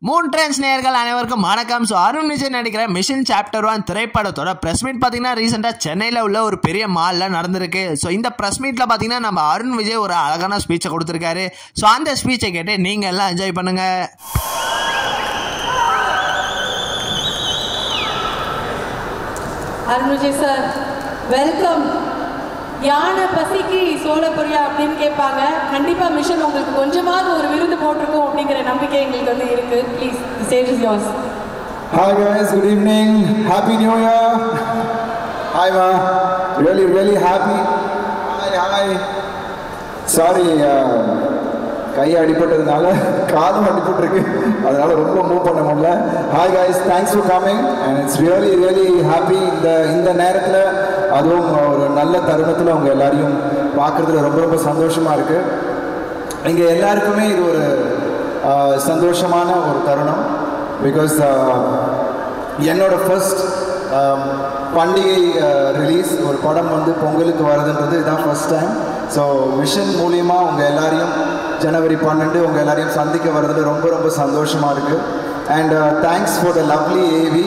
Moon trends நேயர்கள் அனைவருக்கும் வணக்கம். ஸோ அருண் விஜய் நடிக்கிற மிஷன் சாப்டர் 1 திரைப்படத்தோட ப்ரெஸ் மீட் பார்த்தீங்கன்னா ரீசெண்டாக சென்னையில் உள்ள ஒரு பெரிய மாலில் நடந்திருக்கு. ஸோ இந்த ப்ரெஸ் மீட்டில் பார்த்தீங்கன்னா நம்ம அருண் விஜய் ஒரு அழகான ஸ்பீச்சை கொடுத்துருக்காரு. ஸோ அந்த ஸ்பீச்சை கேட்டு நீங்கள் எல்லாம் என்ஜாய் பண்ணுங்க. Arun Vijay sir welcome. யானை பசிக்கு சோழ பொரியா அப்படின்னு கேட்பாங்க. கண்டிப்பா மிஷன் உங்களுக்கு கொஞ்சமாவது ஒரு விருது போட்டிருக்கோம் அப்படிங்கிற நம்பிக்கை எங்களுக்கு வந்து இருக்கு. Please the stage is yours. Hi guys, good evening. Happy New Year. Hi ma. Really happy. Hi. Sorry, கை அடிபட்டதுனால காதும் அடிபட்டிருக்கு, அதனால ரொம்ப மூவ் பண்ண முடியல. Hi guys, thanks for coming and it's really happy. இந்த நேரத்தில் அதுவும் ஒரு நல்ல தருணத்தில் உங்கள் எல்லாரையும் பார்க்குறதுல ரொம்ப சந்தோஷமாக இருக்குது. இங்கே எல்லாருக்குமே இது ஒரு சந்தோஷமான ஒரு தருணம். பிகாஸ் என்னோட ஃபர்ஸ்ட் பண்டிகை ரிலீஸ் ஒரு படம் வந்து பொங்கலுக்கு வருதுன்றது இதுதான் ஃபர்ஸ்ட் டைம். ஸோ மிஷன் மூலியமாக உங்கள் எல்லாரையும் ஜனவரி 12 உங்கள் எல்லாரையும் சந்திக்க வர்றதுல ரொம்ப சந்தோஷமாக இருக்குது. And thanks for the lovely AV.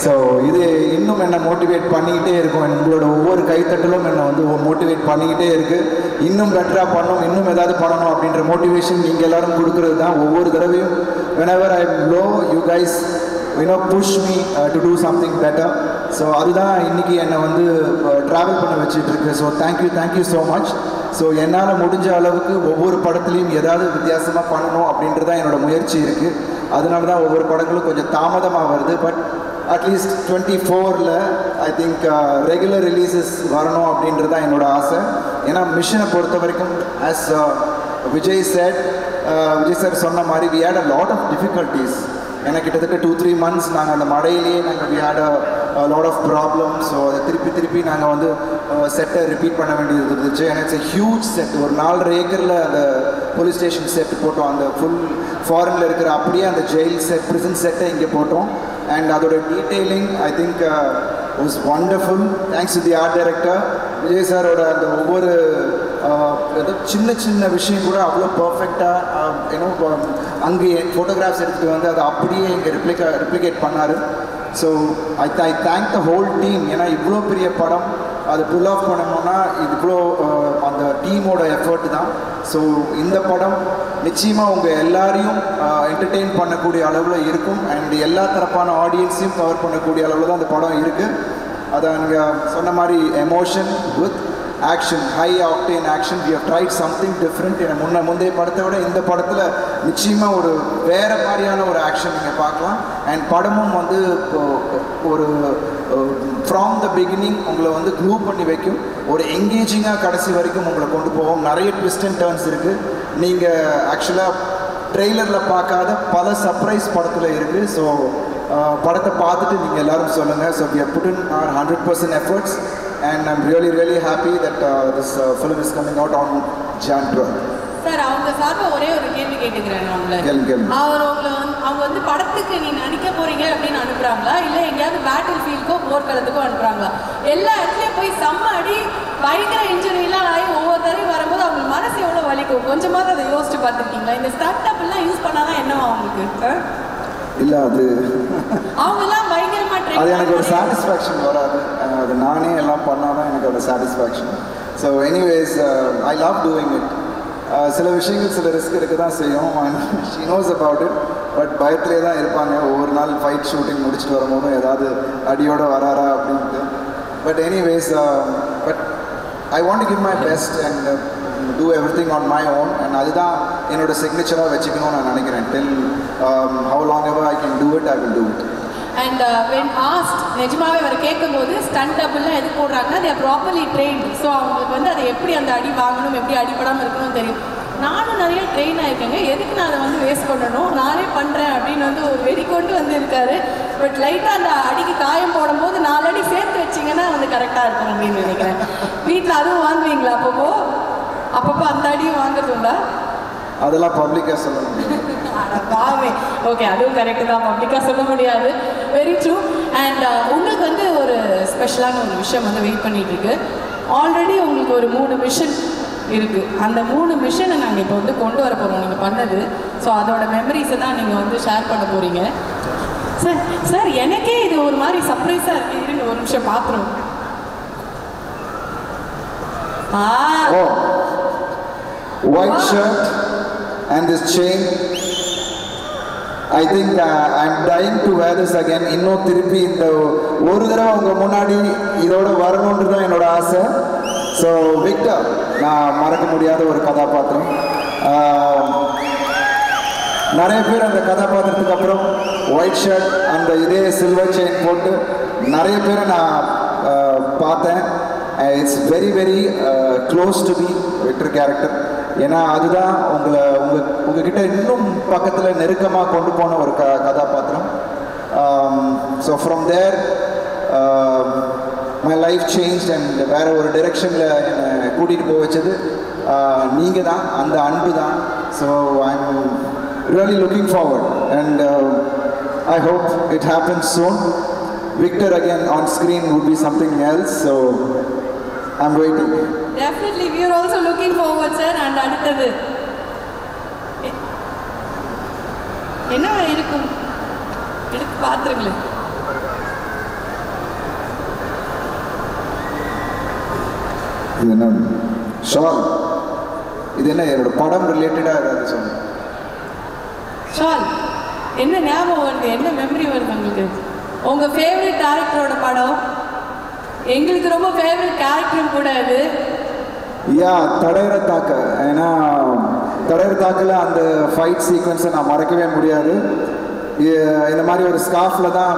So இது இன்னும் என்னை மோட்டிவேட் பண்ணிக்கிட்டே இருக்கும். உங்களோட ஒவ்வொரு கைத்தட்டலும் என்னை வந்து மோட்டிவேட் பண்ணிக்கிட்டே இருக்குது. இன்னும் பெட்டராக பண்ணணும், இன்னும் ஏதாவது பண்ணணும் அப்படின்ற மோட்டிவேஷன் நீங்கள் எல்லோரும் கொடுக்குறது தான். ஒவ்வொரு தடவையும் whenever I am low, you guys push me to do something better. So அதுதான் இன்றைக்கி என்னை வந்து ட்ராவல் பண்ண வச்சுட்ருக்கு. So thank you so much. So என்னால் முடிஞ்ச அளவுக்கு ஒவ்வொரு படத்துலையும் ஏதாவது வித்தியாசமாக பண்ணணும் அப்படின்றது தான் என்னோடய முயற்சி இருக்குது. அதனால தான் ஒவ்வொரு படங்களும் கொஞ்சம் தாமதமாக வருது. பட் அட்லீஸ்ட் 24ல் ஐ திங்க் ரெகுலர் ரிலீசஸ் வரணும் அப்படின்றது தான் என்னோடய ஆசை. ஏன்னா மிஷனை பொறுத்த வரைக்கும் ஆஸ் விஜய் சார் சொன்ன மாதிரி we had a lot of difficulties. ஏன்னா கிட்டத்தட்ட 2-3 months நாங்கள் அந்த மழையிலேயே we had a lot of problems. So அதை திருப்பி நாங்கள் வந்து செட்டை ரிப்பீட் பண்ண வேண்டியது இருந்துச்சு. And it's a huge set. ஒரு 4.5 ஏக்கரில் அந்த போலீஸ் ஸ்டேஷன் செட் போட்டோம். அந்த ஃபுல் ஃபாரினில் இருக்கிற அப்படியே அந்த ஜெயில் செட், ப்ரிசன் செட்டை இங்கே போட்டோம். அண்ட் அதோட detailing I think was wonderful. Thanks to the art director Vijay சாரோட அந்த ஒவ்வொரு ஏதோ சின்ன விஷயம் கூட அவ்வளோ பர்ஃபெக்டாக அங்கே ஃபோட்டோகிராஃப்ஸ் எடுத்துகிட்டு வந்து அதை அப்படியே இங்கே ரிப்ளிகேட் பண்ணார். So I thank the whole team. ஏன்னா இவ்வளோ பெரிய படம் அதை புல் ஆஃப் பண்ணணும்னா இவ்வளோ அந்த டீமோட எஃபர்ட் தான். ஸோ இந்த படம் நிச்சயமாக உங்கள் எல்லாரையும் என்டர்டெயின் பண்ணக்கூடிய அளவில் இருக்கும். அண்ட் எல்லா தரப்பான ஆடியன்ஸையும் கவர் பண்ணக்கூடிய அளவில் தான் அந்த படம் இருக்குது. அதை நீங்கள் சொன்ன மாதிரி emotion with action, high octane action. We have tried something different. ஏன்னா முந்தைய படத்தை விட இந்த படத்தில் நிச்சயமாக ஒரு வேறு மாதிரியான ஒரு ஆக்ஷன் நீங்கள் பார்க்கலாம். அண்ட் படமும் வந்து ஒரு ஃப்ரம் த பிகினிங் உங்களை வந்து க்ளூ பண்ணி வைக்கும். ஒரு எங்கேஜிங்காக கடைசி வரைக்கும் உங்களை கொண்டு போவோம். நிறைய ட்விஸ்ட் அண்ட் டர்ன்ஸ் இருக்குது. நீங்கள் ஆக்சுவலாக ட்ரெய்லரில் பார்க்காத பல சர்ப்ரைஸ் படத்தில் இருக்குது. ஸோ படத்தை பார்த்துட்டு நீங்கள் எல்லோரும் சொல்லுங்கள். So we have put in our 100% efforts and I'm really happy that this film is coming out on Jan 12. Sir அவங்க சார்பாக ஒரே ஒரு கேள்வி கேட்டுக்கிறேன். அவங்க வந்து படத்துக்கு நீ நடிக்க போறீங்க அப்படின்னு அனுப்புறாங்களா, இல்லை எங்கேயாவது பேட்டில் ஃபீல்டுக்கோ போர்க்களத்துக்கோ அனுப்புறாங்களா? எல்லா இடத்துலையும் போய் செம்ம அடி, பயங்கர இன்ஜுரியெல்லாம் ஆகி ஒவ்வொரு தடவையும் வரும்போது அவங்க மனசு எவ்வளோ வலிக்கும். கொஞ்சமாவது அதை யோசிச்சு பார்த்துருக்கீங்களா? இந்த ஸ்டார்ட் அப்லாம் யூஸ் பண்ணாதான் என்னவா அவங்களுக்கு? இல்லை, அது அவங்கெல்லாம் பயங்கரமாக அது எனக்கு ஒரு சாட்டிஸ்ஃபேக்ஷன் வராது. அது நானே எல்லாம் பண்ணால் தான் எனக்கு ஒரு satisfaction. So anyways I love doing it. சில விஷயங்கள் சில ரிஸ்க் இருக்க தான் செய்யும். She knows about it. But பயத்திலே தான் இருப்பாங்க. ஒவ்வொரு நாள் ஃபைட் ஷூட்டிங் முடிச்சுட்டு வரும்போதும் ஏதாவது அடியோடு வராரா அப்படின்ட்டு. But anyways but I want to give my best and do everything on my own. and அதுதான் என்னோட சிக்னேச்சராக வச்சுக்கணும்னு நான் நினைக்கிறேன். till how long ever I can do it, I will do it. and when asked, நிஜமாவே அவர் கேட்கும்போது stunt டபுள்லாம் எது போடுறாங்கன்னா they are properly trained. So அவங்களுக்கு வந்து அதை எப்படி அந்த அடி வாங்கணும், எப்படி அடிபடாமல் இருக்கணும்னு தெரியும். நானும் நிறைய ட்ரெயின் ஆகிருக்கேங்க. எதுக்கு நான் அதை வந்து வேஸ்ட் பண்ணணும், நானே பண்ணுறேன் அப்படின்னு வந்து ஒரு வெறி கொண்டு வந்து இருக்காரு. பட் லைட்டாக அந்த அடிக்கு காயம் போடும்போது 4 அடி சேர்த்து வச்சிங்கன்னா வந்து கரெக்டாக இருக்கும் அப்படின்னு நினைக்கிறேன். வீட்டில் அதுவும் வாங்குவீங்களா? அப்பப்போ அந்த அடியும் வாங்குறதுங்களா? அதெல்லாம் பப்ளிக்காக சொல்ல முடியாது. ஓகே, அதுவும் கரெக்டு தான். பப்ளிக்காக சொல்ல முடியாது. Very true. அண்ட் உங்களுக்கு வந்து ஒரு ஸ்பெஷலான ஒரு விஷயம் வந்து வெயிட் பண்ணிட்டு இருக்கு. ஆல்ரெடி உங்களுக்கு ஒரு 3 மிஷன் இருக்குது. அந்த 3 மிஷனை நாங்கள் இப்போ வந்து கொண்டு வர போகிறோம் நீங்கள் பண்ணது. ஸோ அதோட மெமரிஸை தான் நீங்கள் வந்து ஷேர் பண்ண போகிறீங்க. சார் சார் எனக்கே இது ஒரு மாதிரி சர்ப்ரைஸாக இருக்குது. இருங்க ஒரு நிமிஷம் பார்த்துருவோம். White shirt and this chain. I think I'm dying to wear this again. இன்னும் திருப்பி இந்த ஒரு தடவை உங்கள் முன்னாடி இதோட வரணுன்றது தான் என்னோட ஆசை. ஸோ விக்டர் நான் மறக்க முடியாத ஒரு கதாபாத்திரம். நிறைய பேர் அந்த கதாபாத்திரத்துக்கு அப்புறம் ஒயிட் ஷர்ட் அந்த இதே சில்வர் செயின் போட்டு நிறைய பேரை நான் பார்த்தேன். It's very very close to be Victor character. ஏன்னா அதுதான் உங்ககிட்ட இன்னும் பக்கத்தில் நெருக்கமாக கொண்டு போன ஒரு கதாபாத்திரம். So from there my life change and வேறு ஒரு டைரெக்ஷனில் என்னை கூட்டிகிட்டு போக வச்சது நீங்கள் தான், அந்த அன்பு தான். So I'm really looking forward and I hope it happens soon. Victor again on screen would be something else, so I'm waiting. Definitely we are also looking forward sir. And அடுத்தது என்ன இருக்கும் எடுத்து பாத்துருங்களே. இது என்ன ஷால்? இது என்ன என்னோட படம் ரிலேட்டடாக ஏதாவது சொல்லுங்க. ஷால் என்ன ஞாபகம் வருது, என்ன மெமரி வருது உங்களுக்கு? உங்கள் ஃபேவரட் கேரக்டரோட படம், எங்களுக்கு ரொம்ப ஃபேவரட் கேரக்டரும் கூட அது. தடையற தாக்க. ஏன்னா தடையற தாக்கில் அந்த ஃபைட் சீக்வன்ஸை நான் மறக்கவே முடியாது. இந்த மாதிரி ஒரு ஸ்கார்ஃபில் தான்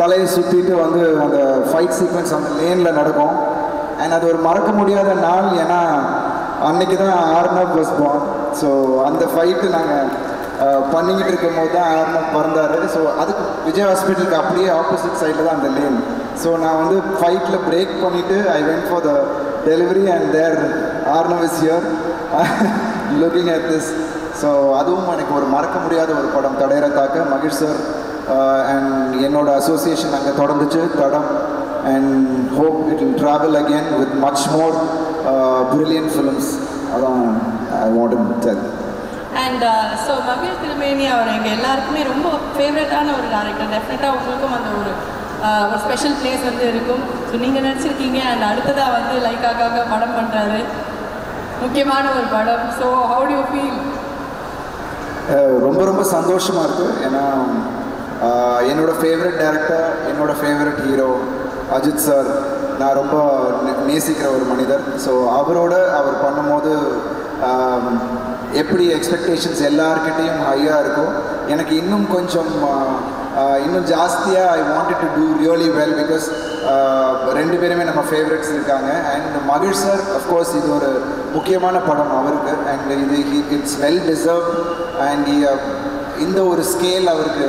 தலையை சுற்றிட்டு வந்து அந்த ஃபைட் சீக்வன்ஸ் அந்த லேனில் நடக்கும். அண்ட் அது ஒரு மறக்க முடியாத நாள். ஏன்னா அன்னைக்கு தான் ஆர்னப் வாஸ் பார்ன். ஸோ அந்த ஃபைட்டு நாங்கள் பண்ணிக்கிட்டு இருக்கும் போது தான் ஆர்னப் பிறந்தார். ஸோ அதுக்கு விஜய் ஹாஸ்பிட்டலுக்கு அப்படியே ஆப்போசிட் சைடில் தான் அந்த லேன். ஸோ நான் வந்து ஃபைட்டில் பிரேக் பண்ணிவிட்டு I went for the delivery and there Arnab is here looking at this. So அதுவும் எனக்கு ஒரு மறக்க முடியாத ஒரு படம் தடையற தாக்க. மகேஷ் சார் அண்ட் என்னோட அசோசியேஷன் அங்கே தொடர்ந்துச்சு Thadam. And hope it will travel again with much more brilliant films. அதான் I want to tell. And so மகிழ் திருமேனி அவர் எங்கள் எல்லாருக்குமே ரொம்ப ஃபேவரட்டான ஒரு டேரக்டர். டெஃபினட்டாக உங்களுக்கும் அந்த ஒரு ஸ்பெஷல் பிளேஸ் வந்து இருக்கும். ஸோ நீங்கள் நினச்சிருக்கீங்க. அண்ட் அடுத்ததாக வந்து லைக்காக படம் பண்ணுறாரு, முக்கியமான ஒரு படம். So how to you feel? ரொம்ப ரொம்ப சந்தோஷமாக இருக்குது. ஏன்னா என்னோடய ஃபேவரட் டேரக்டர், என்னோடய ஃபேவரட் ஹீரோ அஜித் சார் நான் ரொம்ப நேசிக்கிற ஒரு மனிதர். ஸோ அவரோட அவர் பண்ணும்போது எப்படி எக்ஸ்பெக்டேஷன்ஸ் எல்லார்கிட்டையும் ஹையாக இருக்கும், எனக்கு இன்னும் கொஞ்சம் இன்னும் ஜாஸ்தியாக I wanted to do really well. Because ரெண்டு பேருமே நம்ம ஃபேவரட்ஸ் இருக்காங்க. அண்ட் மகிழ் சார் அஃப்கோர்ஸ் இது ஒரு முக்கியமான படம் அவருக்கு. அண்ட் இது இட்ஸ் வெல் டிசர்வ். அண்ட் இந்த ஒரு ஸ்கேல் அவருக்கு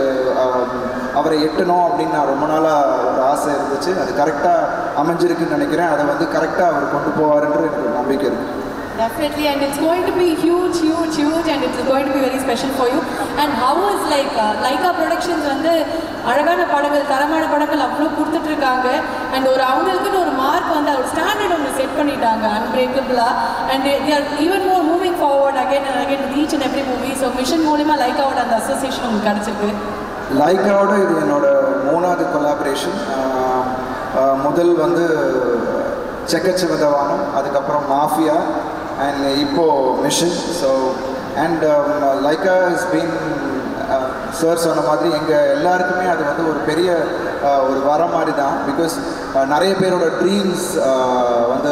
அவரை எட்டணும் அப்படின்னு நான் ரொம்ப நாளாக ஒரு ஆசை இருந்துச்சு. அது கரெக்டாக அமைஞ்சிருக்குன்னு நினைக்கிறேன். அதை வந்து கரெக்டாக அவர் கொண்டு போவார்ன்ற எனக்கு ஒரு நம்பிக்கை இருக்குது. Definitely, and it's going to be huge, and it's going to be very special for you. And how is Laika Productions வந்து அழகான படங்கள், தரமான படங்கள் அவ்வளோ கொடுத்துட்ருக்காங்க. அண்ட் ஒரு அவங்களுக்குன்னு ஒரு மார்க் வந்து ஒரு ஸ்டாண்டர்ட் ஒன்று செட் பண்ணிட்டாங்க அன்பிரேக்கபிளாக. And they are even more moving forward again and again with each and every movie. So mission மூலிமா லைக்காவோட அந்த அசோசியேஷன் உங்களுக்கு கிடச்சிருக்கு. லைக்காவோட இது என்னோட 3வது கொலாபரேஷன். முதல் வந்து செக்கச்சிவதவானம், அதுக்கப்புறம் மாஃபியா, அண்ட் இப்போது mission. So and Lyca is been sir சொன்ன மாதிரி எங்கள் எல்லாருக்குமே அது வந்து ஒரு பெரிய ஒரு வரம் மாதிரி தான். பிகாஸ் நிறைய பேரோட ட்ரீம்ஸ் வந்து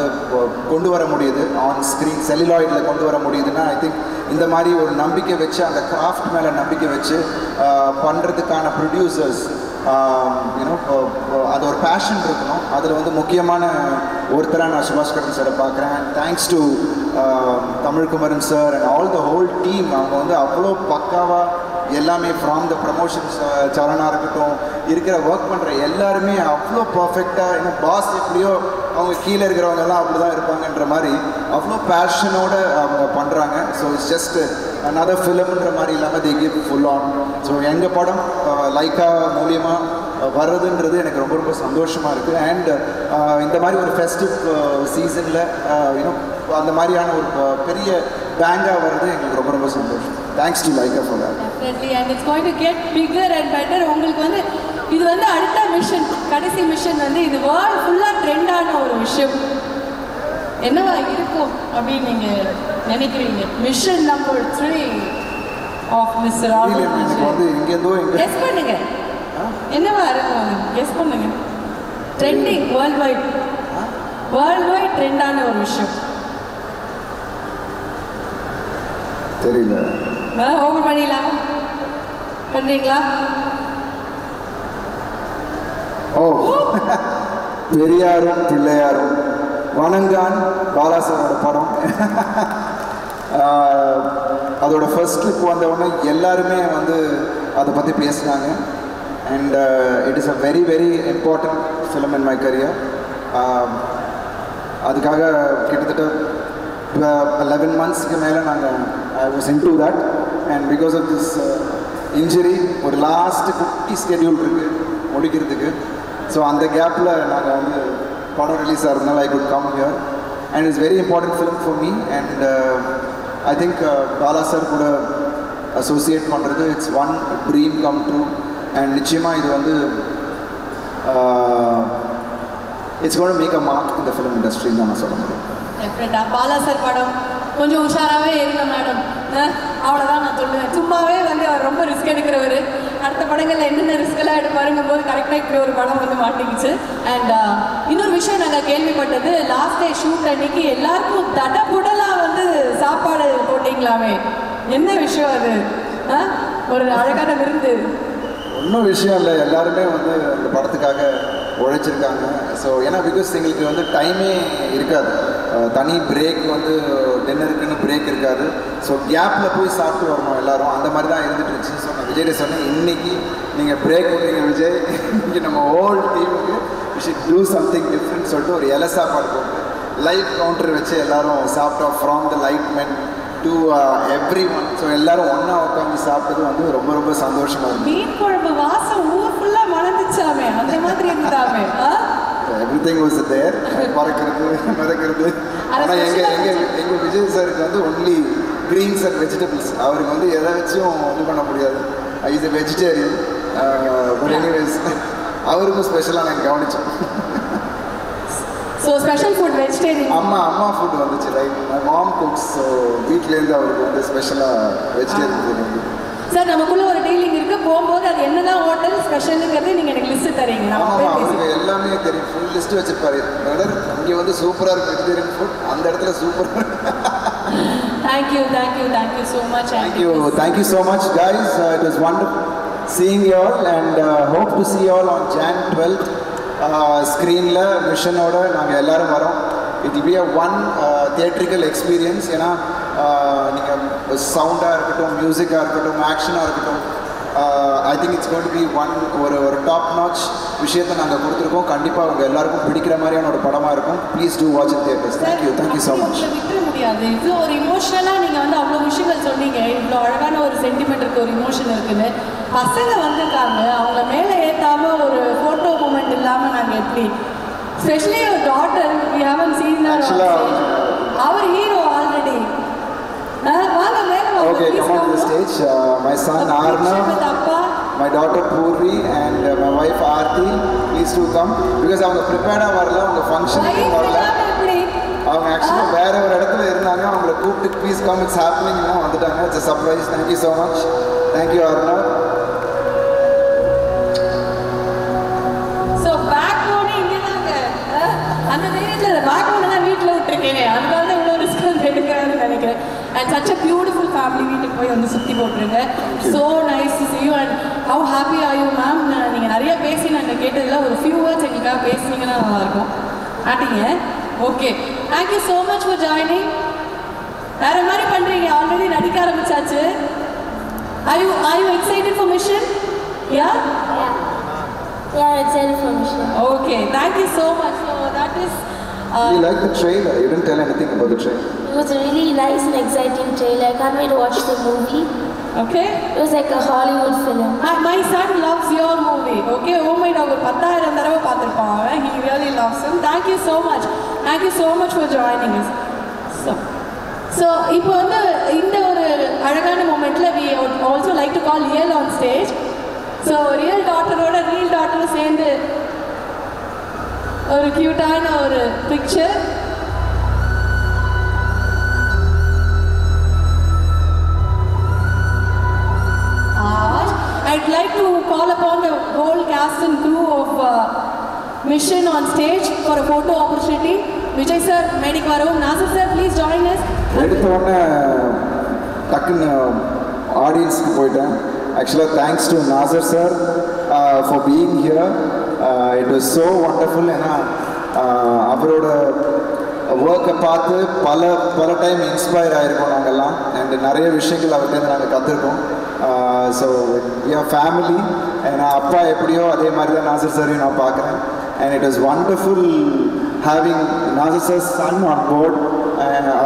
கொண்டு வர முடியுது ஆன் ஸ்க்ரீன், செல்லுலாய்டில் கொண்டு வர முடியுதுன்னா ஐ திங்க் இந்த மாதிரி ஒரு நம்பிக்கை வச்சு, அந்த கிராஃப்ட் மேலே நம்பிக்கை வச்சு பண்ணுறதுக்கான ப்ரொடியூசர்ஸ் யூனோ அது ஒரு பேஷன் இருக்கணும். அதில் வந்து முக்கியமான ஒருத்தராக நான் சுபாஷ் கடன் சாரை பார்க்குறேன். And thanks to Tamilkumaran sir and all the whole team. அவங்க வந்து அவ்வளோ பக்காவாக எல்லாமே ஃப்ரம் த ப்ரமோஷன்ஸ் சரணாக இருக்கட்டும், இருக்கிற ஒர்க் பண்ணுற எல்லாருமே அவ்வளோ பர்ஃபெக்டாக. ஏன்னா பாஸ் எப்படியோ அவங்க கீழே இருக்கிறவங்கெல்லாம் அப்படி தான் இருப்பாங்கன்ற மாதிரி அவ்வளோ பேஷனோடு அவங்க பண்ணுறாங்க. ஸோ இட்ஸ் ஜஸ்ட் another ஃபிலிம்ன்ற மாதிரி இல்லாமல் they give full on. So எங்கள் படம் லைக்கா மூலியமாக வர்றதுன்றது எனக்கு ரொம்ப ரொம்ப சந்தோஷமாக இருக்குது. அண்ட் இந்த மாதிரி ஒரு ஃபெஸ்டிவ் சீசனில் யூனோ அந்த மாதிரியான ஒரு பெரிய பேங்காக வர்றது எங்களுக்கு ரொம்ப ரொம்ப சந்தோஷம். Thanks to Lyca for that. Definitely, and it's going to get bigger and better. உங்களுக்கு வந்து இது வந்து அடுத்த மிஷன், கடைசி மிஷன் வந்து இது வேர்ல்ட் ஃபுல்லாக ட்ரெண்டான ஒரு விஷயம் என்னவா இருக்கும் அப்படின்னு நீங்கள் நினைக்கிறீங்க? Mission number 3 of mister Arvan guess பண்ணுங்க, என்னவா இருக்கும் அது கெஸ் பண்ணுங்க. ட்ரெண்டிங் வேர்ல்ட் வைட் ட்ரெண்டான ஒரு விஷயம் தெரியல. ஓபன் பண்ணிடலாம், பண்றீங்களா? ஓ, பெரியாரும் பிள்ளையாரும் வணங்கான் பாலாசரோட படம். அதோட ஃபர்ஸ்ட் லுக் வந்த உடனே எல்லாருமே வந்து அதை பற்றி பேசினாங்க. And it is a very very important film in my career. அதுக்காக கிட்டத்தட்ட 11 monthsக்கு மேலே I was into that. And because of this injury ஒரு லாஸ்ட் குட்டி ஸ்கெடியூல் இருக்குது முடிக்கிறதுக்கு. ஸோ அந்த கேப்பில் நாங்கள் வந்து படம் ரிலீஸ் ஆகிறதுனால I could come here. And it's very important film for me. And I think Bala sir கூட அசோசியேட் பண்ணுறது it's one dream come true. And நிச்சயமாக இது வந்து it's going to make a mark இந்த ஃபிலிம் இண்டஸ்ட்ரின்னு நான் சொல்ல முடியும். டெஃபினட்டாக பாலா சார் படம் கொஞ்சம் உஷாராகவே இருங்க மேடம், அவ்வளோதான் நான் சொல்லுவேன். சும்மாவே வந்து அவர் ரொம்ப ரிஸ்க் எடுக்கிறவர். அடுத்த படங்களில் என்னென்ன ரிஸ்கெல்லாம் எடுப்பாருங்கும் போது கரெக்டாக இப்படி ஒரு படம் வந்து மாட்டிக்கிச்சு. அண்ட் இன்னொரு விஷயம் நாங்கள் கேள்விப்பட்டது, லாஸ்ட் டே ஷூட் அன்னைக்கு எல்லாருக்கும் தடபுடலாக வந்து சாப்பாடு போட்டிங்களாமே, என்ன விஷயம் அது? ஒரு அழகான விருந்து. ஒன்றும் விஷயம் இல்லை, எல்லாருமே வந்து இந்த படத்துக்காக உழைச்சிருக்காங்க. ஸோ ஏன்னா பிகாஸ் எங்களுக்கு வந்து டைமே இருக்காது, தனி பிரேக் வந்து டின்னருக்குன்னு பிரேக் இருக்காது. ஸோ கேப்பில் போய் சாப்பிட்டு வரணும் எல்லோரும், அந்த மாதிரி தான் இருந்துட்டு இருந்துச்சு. ஸோ நான் விஜய்கிட்ட சொன்னேன், இன்றைக்கி நீங்கள் பிரேக் விட்றீங்க விஜய், இன்றைக்கி நம்ம ஹோல் டீமுக்கு we should do something different சொல்லிட்டு ஒரு இலை சாப்பாடு போட்டு லைட் கவுண்டர் வச்சு எல்லோரும் சாப்பிட்டோம். From the light men to every one. So எல்லாரும் ஒன்றா உட்காந்து சாப்பிட்டது வந்து ரொம்ப ரொம்ப சந்தோஷமாக இருக்கும். மீன் குழம்பு வாசம் ஊர் ஃபுல்லாக மணந்துச்சாமே, அந்த மாதிரி இருந்தாமே. Everything was there. பறக்கிறது மிதக்கிறது. ஆனால் எங்கள் விஜய் சாருக்கு வந்து ஒன்லி க்ரீன்ஸ் அண்ட் வெஜிடபிள்ஸ். அவருக்கு வந்து எதை வச்சும் இது பண்ண முடியாது. Is a vegetarian. But anyways அவருக்கும் ஸ்பெஷலாக நாங்கள் கவனித்தோம். So special food vegetarian. அம்மா ஃபுட் வந்துச்சு, like my mom cooks. So வீட்லேருந்து அவருக்கு வந்து ஸ்பெஷலாக வெஜிடேரியன் ஃபுட் வந்து. சார் நமக்குள்ள ஒரு டீலிங் இருக்கு, போகும்போது அது என்னதான் ஹோட்டல் ஸ்பெஷலுங்கிறது நீங்கள் எனக்கு லிஸ்ட்டு தரீங்க. அவருக்கு எல்லாமே தெரியும், ஃபுல் லிஸ்ட்டு வச்சுருப்பாரு. பிரதர் இங்கே வந்து சூப்பராக இருக்குது வெஜிடேரியன் ஃபுட், அந்த இடத்துல சூப்பராக. Thank you so much. Thank you so much guys. It was wonderful seeing you all and hope to see you all on Jan 12th. ஸ்க்ரீனில் மிஷனோட நாங்கள் எல்லோரும் வரோம். It will be a one theatrical experience. ஏன்னா நீங்கள் சவுண்டாக இருக்கட்டும், மியூசிக்காக இருக்கட்டும், ஆக்ஷனாக இருக்கட்டும், I think it's going to be ஒரு டாப் நாச் விஷயத்தை நாங்கள் கொடுத்துருக்கோம். கண்டிப்பாக அவங்க எல்லாருக்கும் பிடிக்கிற மாதிரியான ஒரு படமாக இருக்கும். Please do watch in theatres. Thank you so much. விட்டுற முடியாது, இவ்வளோ ஒரு இமோஷனலாக நீங்கள் வந்து அவ்வளோ விஷயங்கள் சொன்னீங்க. இவ்வளோ அழகான ஒரு சென்டிமெண்ட் இருக்குது, ஒரு இமோஷன் இருக்குன்னு. பசங்க வந்திருக்காங்க, அவங்கள மேலே ஏற்றாமல் ஒரு ஃபோட்டோ மூமெண்ட் இல்லாமல் நாங்கள் எப்படி, ஸ்பெஷலி ஒரு daughter we haven't seen our hero already. வாங்க மேலே வாங்க. Okay, come on to the stage. My son Arnav, my daughter Purvi and my wife Aarti, please do come. Because அவங்க ப்ரிப்பேர்டாக வரல, அவங்க ஃபங்க்ஷனுக்கு வரல. அவங்க ஆக்சுவலாக வேறு ஒரு இடத்துல இருந்தாங்க, அவங்கள கூப்பிட்டு ப்ளீஸ் கம் இட்ஸ் ஹேப்பனிங்னா வந்துட்டாங்க. It's a surprise. Thank you so much. Thank you Arnav. So back போனே இங்கே தாங்க, அந்த நேரத்தில் பேக் போனதான் வீட்டில் விட்டுருக்கேன், அதனால தான் இவ்வளோ ரிஸ்க் வந்து எடுக்கிறான்னு நினைக்கிறேன். And such a beautiful family, வீட்டுக்கு போய் வந்து சுற்றி போட்டுருங்க. So nice to see you and how happy are you ma'am? நீங்கள் நிறைய பேசி நாங்கள் கேட்டதில்ல, ஒரு few words எங்களுக்காக பேசுனீங்கன்னா நல்லாயிருக்கும். ஆட்டிங்க. Okay, thank you so much for joining. வேறு மாதிரி பண்ணுறீங்க, ஆல்ரெடி நடிக்க ஆரம்பிச்சாச்சு. Are you excited for mission? Yeah, excited for mission. Okay, thank you so much. So that is you like the trailer? You didn't tell anything about the trailer. It was a really nice and exciting trailer. I can't wait to watch the movie. Okay. It was like a Hollywood film. My son loves your movie. Okay, oh my God, 10,000 தடவை பார்த்திருப்பான். He really loves him. Thank you so much. Thank you so much for joining us. So இப்போ வந்து இந்த ஒரு அழகான மூமெண்ட்ல we would also like to call Riel on stage. So real டாட்டரோட real டாட்டரும் சேர்ந்து ஒரு கியூட்டான ஒரு picture. I'd like to call upon the whole cast and crew of Mission on stage for a photo opportunity. Vijay sir, Medic Varum, Nasir sir, please join us. எடுத்த உடனே டக்குன்னு ஆடியன்ஸ்க்கு போயிட்டேன். ஆக்சுவலாக thanks to Nassar sir for being here. It was so wonderful. ஏன்னா அவரோட ஒர்க்கை பார்த்து பல டைம் இன்ஸ்பயர் ஆகிருக்கோம் நாங்கள்லாம். அண்ட் நிறைய விஷயங்கள் அவர்கிட்ட நாங்கள் கற்றுருக்கோம். So family. ஏன்னா அப்பா எப்படியோ அதே மாதிரி தான் நாசர் சாரையும் நான் பார்க்குறேன். And it was wonderful having Nassar sir son on board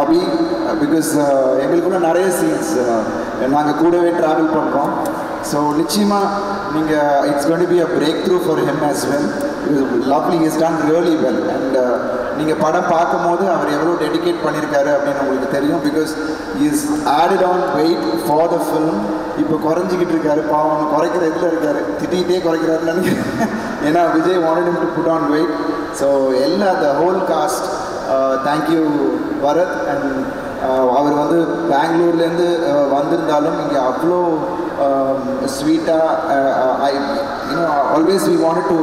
Abi. Because எங்களுக்குள்ள நிறைய சீன்ஸ் நாங்கள் கூடவே ட்ராவல் பண்ணுறோம். ஸோ நிச்சயமாக நீங்கள் it's going to be a break through for him as well. Lovely is done really well. And நீங்கள் படம் பார்க்கும்போது அவர் எவ்வளோ டெடிகேட் பண்ணியிருக்காரு அப்படின்னு உங்களுக்கு தெரியும். Because is added on wait for the film. இப்போ குறைஞ்சிக்கிட்டு இருக்காரு. பாவம் குறைக்கிற இதில் இருக்காரு. திட்டிகிட்டே குறைக்கிறாருன்னு நினைக்கிறேன். ஏன்னா Vijay wanted him to put on weight. So எல்லா the whole cast thank you Bharath. And அவர் வந்து பெங்களூர்லேருந்து வந்திருந்தாலும் இங்கே அவ்வளோ ஸ்வீட்டாக always we wanted to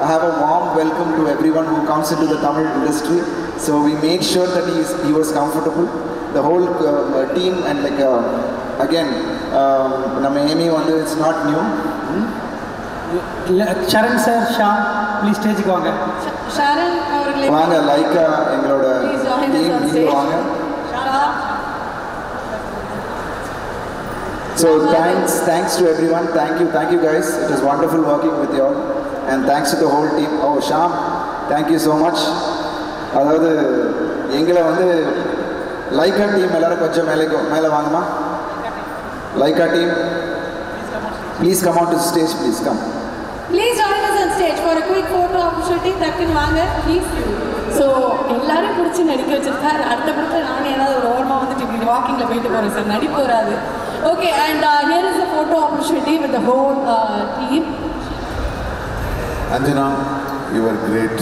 have a warm welcome to everyone who comes into the Tamil industry. So we made sure that he was comfortable. The whole team and like again நம்ம Amy வந்து it's not new. Sharan sir, Shyam, please stage க்கு வாங்க. Sharan அவர்களே வாங்க. Lyca எங்களோட team வாங்க. So thanks to everyone. Thank you guys. It was wonderful working with you all. And thanks to the whole team. Oh, Shyam, thank you so much. அதாவது எங்களை வந்து Lyca team எல்லாரும் கொஞ்சம் மேலே வாங்கம்மா. Lyca team please come on to stage. Please come. Please join us on stage for a quick photo opportunity. டக்குன்னு வாங்க please. So எல்லாரும் பிடிச்சி நடிக்க வச்சிருக்காரு. அடுத்த படத்தில் நாங்கள் ஏதாவது ஒரு ஓரமாக வந்துட்டு இப்படி வாக்கிங்கில் போயிட்டு போகிறோம் சார். நடிப்பு வராது. Okay. And here is a photo opportunity with the whole team. Anjana, you were great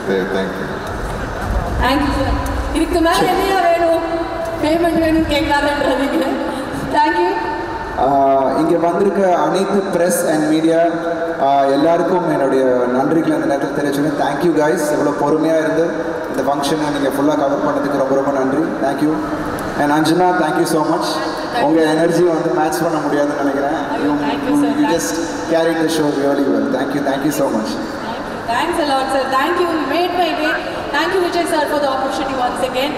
there. Thank you. Thank you, sir. இதுக்கு மேலே என்ன வேணும்? பேமெண்ட் வேணும் கேட்காதன்றதுக்கு. Thank you. இங்கே வந்திருக்க அனைத்து ப்ரெஸ் அண்ட் மீடியா எல்லாருக்கும் என்னுடைய நன்றிகளை அந்த நேரத்தில் தெரிவிச்சுக்கேன். Thank you guys. எவ்வளோ பொறுமையாக இருந்து இந்த ஃபங்க்ஷனை நீங்கள் ஃபுல்லாக கவர் பண்ணதுக்கு ரொம்ப ரொம்ப நன்றி. Thank you. And Anjana, thank you so much. உங்கள் எனர்ஜியை வந்து மேட்ச் பண்ண முடியாதுன்னு நினைக்கிறேன். You just carried the show really well. Thank you so much. Thanks a lot, sir. Thank you. You made my day. Thank you, Vijay sir, for the opportunity once again.